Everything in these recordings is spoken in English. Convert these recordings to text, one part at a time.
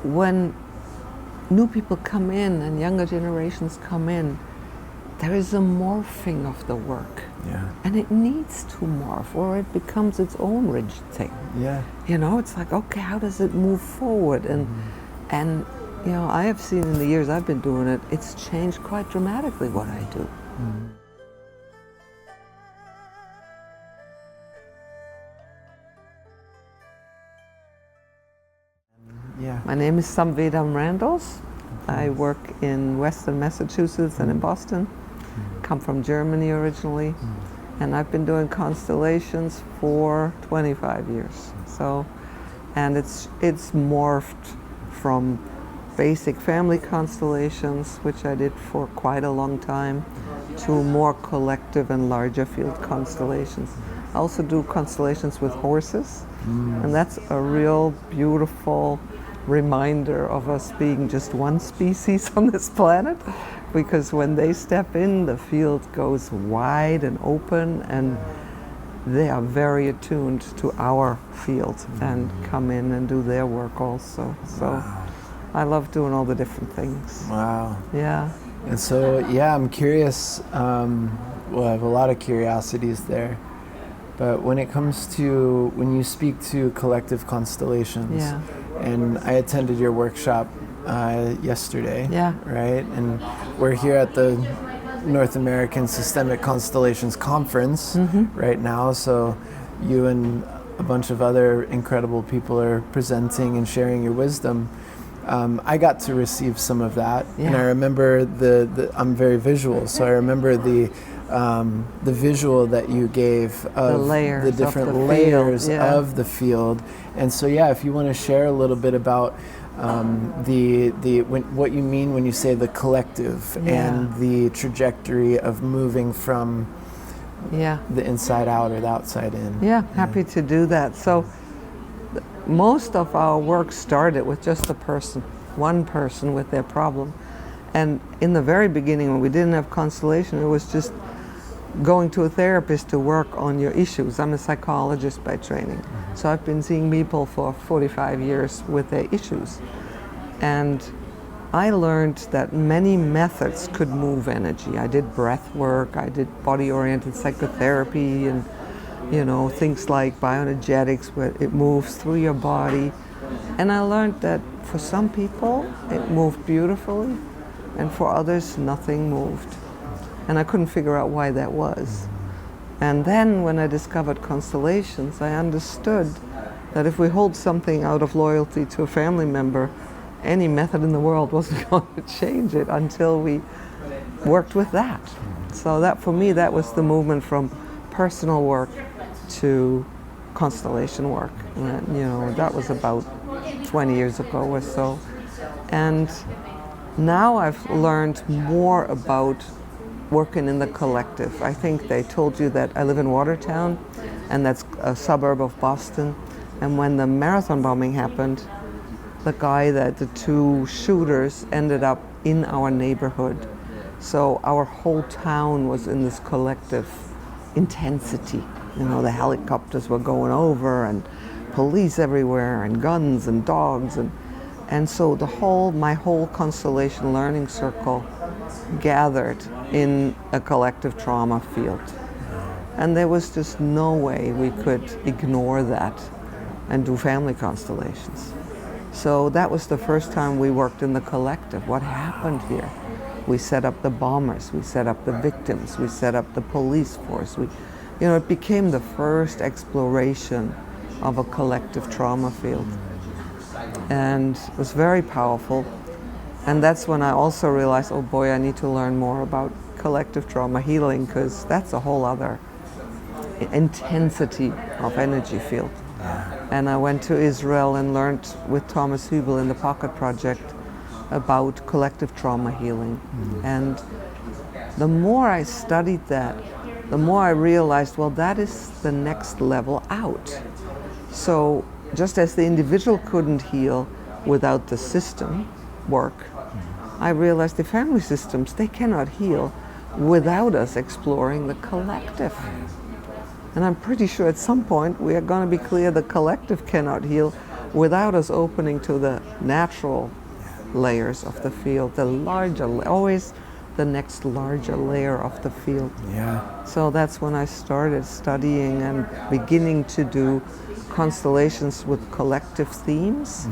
when new people come in and younger generations come in, there is a morphing of the work. Yeah. And it needs to morph, or it becomes its own rigid thing. Yeah. You know, it's like, okay, how does it move forward? And you know, I have seen in the years I've been doing it, it's changed quite dramatically what I do. Yeah. My name is Samvedam Randles. I work in Western Massachusetts and in Boston. Come from Germany originally. And I've been doing constellations for 25 years. So, and it's morphed from basic family constellations, which I did for quite a long time, to more collective and larger field constellations. I also do constellations with horses, and that's a real beautiful reminder of us being just one species on this planet, because when they step in, the field goes wide and open, and they are very attuned to our field and come in and do their work also. So I love doing all the different things. Wow. Yeah. And so, yeah, I'm curious. Well, I have a lot of curiosities there. But when it comes to, when you speak to collective constellations, Yeah. and I attended your workshop yesterday, Yeah. right? And we're here at the North American Systemic Constellations Conference right now. So you and a bunch of other incredible people are presenting and sharing your wisdom. I got to receive some of that, and I remember I'm very visual, so I remember the visual that you gave of the different layers of the field. And so, yeah, if you want to share a little bit about what you mean when you say the collective and the trajectory of moving from the inside out or the outside in. Yeah, happy to do that. So most of our work started with just one person with their problem. And in the very beginning, when we didn't have constellation, it was just going to a therapist to work on your issues. I'm a psychologist by training. So I've been seeing people for 45 years with their issues. And I learned that many methods could move energy. I did breath work, I did body-oriented psychotherapy, and things like bioenergetics, where it moves through your body. And I learned that for some people it moved beautifully, and for others nothing moved. And I couldn't figure out why that was. And then when I discovered constellations, I understood that if we hold something out of loyalty to a family member, any method in the world wasn't going to change it until we worked with that. So that, for me, that was the movement from personal work to constellation work. And, that was about 20 years ago or so. And now I've learned more about working in the collective. I think they told you that I live in Watertown, and that's a suburb of Boston. And when the marathon bombing happened, the two shooters ended up in our neighborhood. So our whole town was in this collective intensity. The helicopters were going over, and police everywhere, and guns and dogs, and so my whole constellation learning circle gathered in a collective trauma field. And there was just no way we could ignore that and do family constellations. So that was the first time we worked in the collective. What happened here? We set up the bombers, we set up the victims, we set up the police force. It became the first exploration of a collective trauma field. And it was very powerful. And that's when I also realized, oh boy, I need to learn more about collective trauma healing, because that's a whole other intensity of energy field. And I went to Israel and learned with Thomas Hübel in the Pocket Project about collective trauma healing. And the more I studied that, the more I realized, well, that is the next level out. So just as the individual couldn't heal without the system work, I realized the family systems, they cannot heal without us exploring the collective. And I'm pretty sure at some point we are going to be clear the collective cannot heal without us opening to the natural layers of the field, the larger, always the next larger layer of the field. Yeah. So that's when I started studying and beginning to do constellations with collective themes.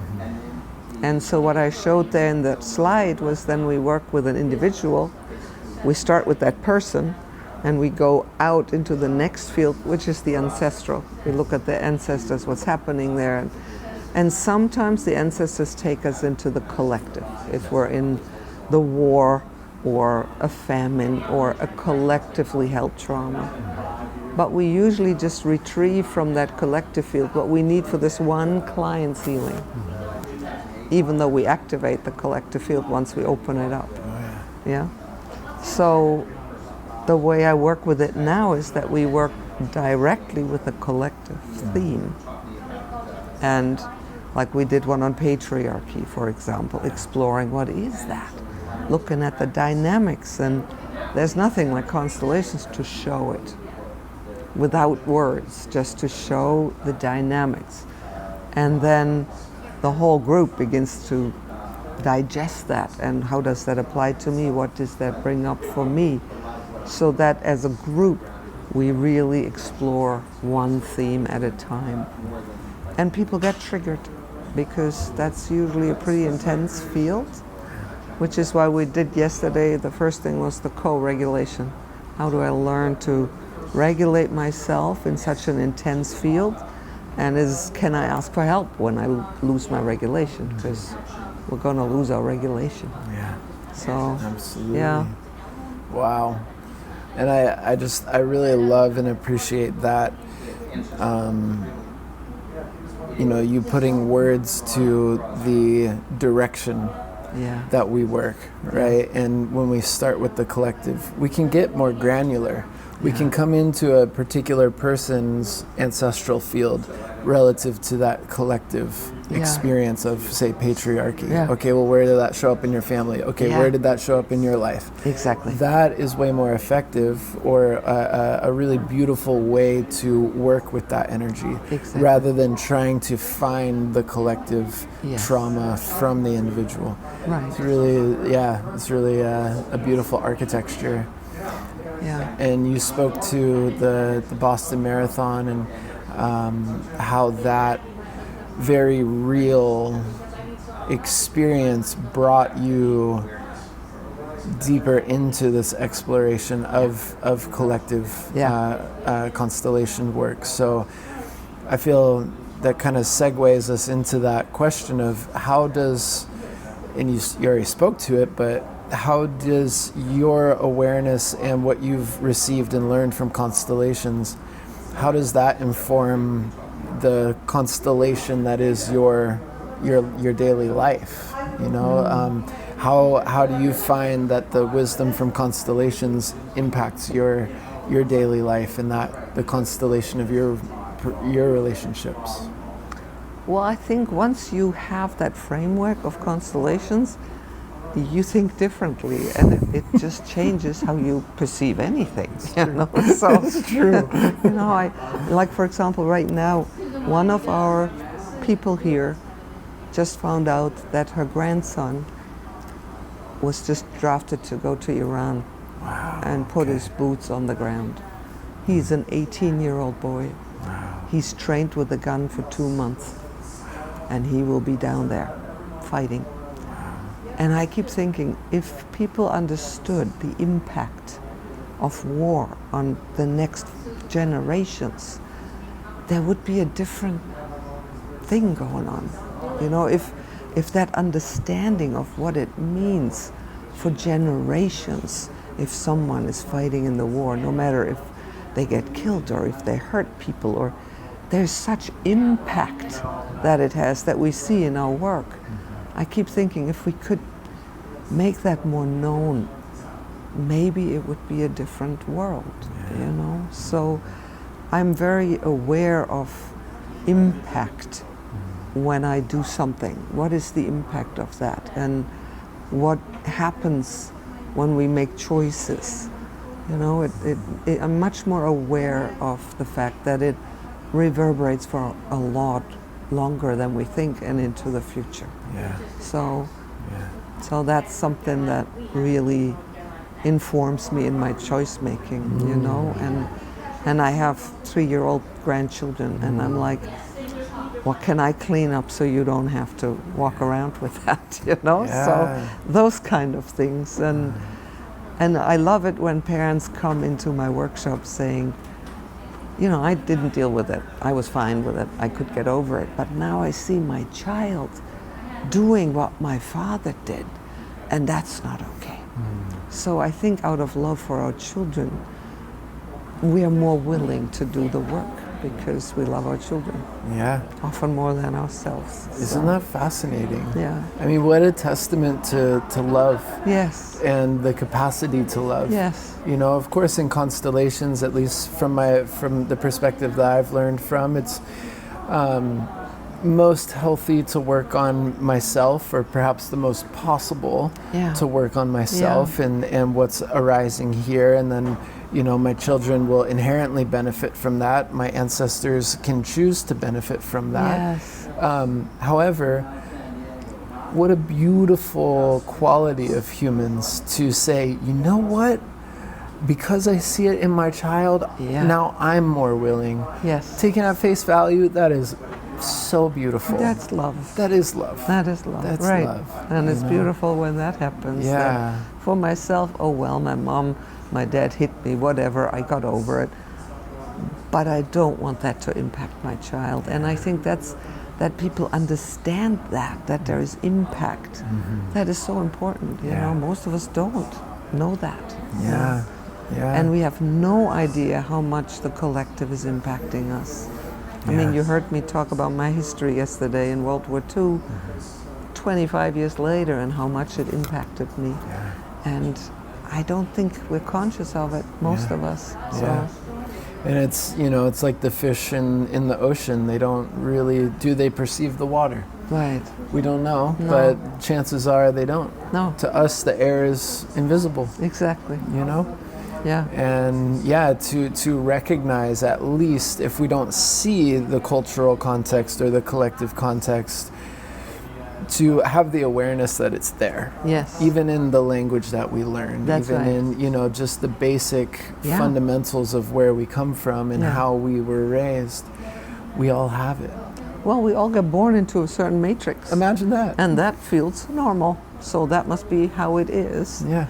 And so what I showed there in that slide was then we work with an individual. We start with that person and we go out into the next field, which is the ancestral. We look at the ancestors, what's happening there. And sometimes the ancestors take us into the collective. If we're in the war or a famine or a collectively held trauma. But we usually just retrieve from that collective field what we need for this one client's healing. Even though we activate the collective field once we open it up. Yeah. So the way I work with it now is that we work directly with a collective theme. And like we did one on patriarchy, for example, exploring what is that? Looking at the dynamics, and there's nothing like constellations to show it without words, just to show the dynamics. And then the whole group begins to digest that, and how does that apply to me? What does that bring up for me? So that as a group, we really explore one theme at a time. And people get triggered, because that's usually a pretty intense field, which is why we did yesterday, the first thing was the co-regulation. How do I learn to regulate myself in such an intense field? And can I ask for help when I lose my regulation? Because we're going to lose our regulation. Yeah. So, absolutely. Yeah. Wow. And I really love and appreciate that, you putting words to the direction that we work, right? And when we start with the collective, we can get more granular. We can come into a particular person's ancestral field relative to that collective experience of, say, patriarchy. Okay, well, where did that show up in your family? Okay, where did that show up in your life? Exactly. That is way more effective, or a really beautiful way to work with that energy, rather than trying to find the collective trauma from the individual. Right. It's really a beautiful architecture. Yeah. And you spoke to the Boston Marathon and how that very real experience brought you deeper into this exploration of collective constellation work. So I feel that kind of segues us into that question of how does, and you already spoke to it, but how does your awareness and what you've received and learned from constellations, how does that inform the constellation that is your daily life? How do you find that the wisdom from constellations impacts your daily life, and that the constellation of your relationships? Well, I think once you have that framework of constellations, you think differently, and it just changes how you perceive anything. So it's true. Like for example, right now, one of our people here just found out that her grandson was just drafted to go to Iran and put his boots on the ground. He's an 18-year-old boy. Wow. He's trained with a gun for 2 months, and he will be down there fighting. And I keep thinking, if people understood the impact of war on the next generations, there would be a different thing going on. If that understanding of what it means for generations, if someone is fighting in the war, no matter if they get killed or if they hurt people, or there's such impact that it has that we see in our work. I keep thinking if we could make that more known, maybe it would be a different world, So I'm very aware of impact when I do something. What is the impact of that? And what happens when we make choices? I'm much more aware of the fact that it reverberates for a lot longer than we think and into the future. Yeah. So, Yeah. so that's something that really informs me in my choice making, you know, and I have 3-year-old grandchildren, and I'm like, what can I clean up so you don't have to walk around with that, you know? Yeah. So those kind of things. And I love it when parents come into my workshop saying, you know, I didn't deal with it. I was fine with it. I could get over it. But now I see my child doing what my father did, and that's not okay. So I think out of love for our children, we are more willing to do the work because we love our children. Yeah. Often more than ourselves. Isn't that fascinating? Yeah. I mean, what a testament to love. Yes. And the capacity to love. Yes. You know, of course, in constellations, at least from the perspective that I've learned from, it's most healthy to work on myself, or perhaps the most possible to work on myself and what's arising here, and then, you know, my children will inherently benefit from that. My ancestors can choose to benefit from that. Yes. However, what a beautiful quality of humans to say, you know what? Because I see it in my child, now I'm more willing. Yes. Taking at face value, that is so beautiful. That's love. That is love. That is love. That's right. love. And it's beautiful when that happens. Yeah. That for myself, oh well, my dad hit me, whatever, I got over it. But I don't want that to impact my child. And I think that people understand that there is impact. That is so important. You know, most of us don't know that. Yeah. Yeah. And we have no idea how much the collective is impacting us. I mean, you heard me talk about my history yesterday in World War II, 25 years later, and how much it impacted me. And I don't think we're conscious of it, most of us. So. And it's, you know, it's like the fish in the ocean. They don't really, do they perceive the water? Right. We don't know, but chances are they don't. No. To us, the air is invisible. Exactly. You know? Yeah. And to recognize, at least if we don't see the cultural context or the collective context, to have the awareness that it's there. Yes. Even in the language that we learn. That's even right. in, you know, just the basic fundamentals of where we come from and how we were raised. We all have it. Well, we all get born into a certain matrix. Imagine that. And that feels normal. So that must be how it is. Yeah.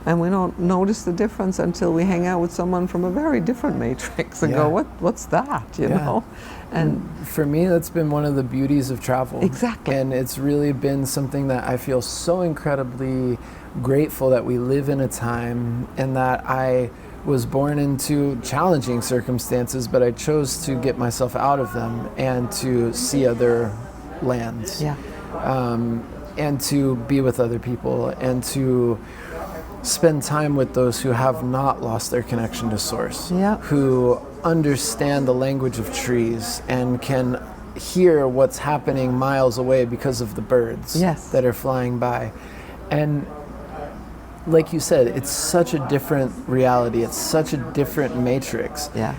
And we don't notice the difference until we hang out with someone from a very different matrix and go, what's that, you know? And for me, that's been one of the beauties of travel. Exactly. And it's really been something that I feel so incredibly grateful that we live in a time, and that I was born into challenging circumstances, but I chose to get myself out of them and to see other lands. Yeah. And to be with other people and to spend time with those who have not lost their connection to source, who understand the language of trees and can hear what's happening miles away because of the birds that are flying by. And like you said, it's such a different reality. It's such a different matrix. Yeah.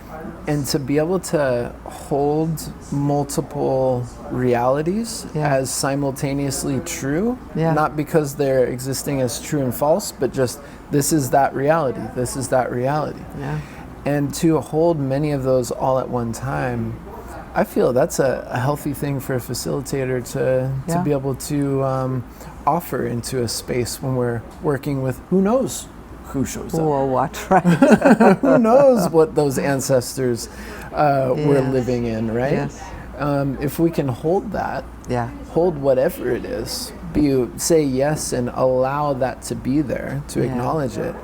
And to be able to hold multiple realities as simultaneously true, not because they're existing as true and false, but just this is that reality, this is that reality. Yeah. And to hold many of those all at one time, I feel that's a healthy thing for a facilitator to be able to offer into a space when we're working with who knows who shows up. Or what, right? Who knows what those ancestors were living in, right? Yes. If we can hold that, hold whatever it is, say yes and allow that to be there, to acknowledge it,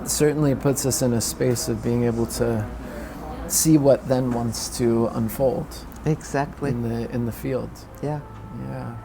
certainly puts us in a space of being able to see what then wants to unfold. Exactly. In the field. Yeah. Yeah.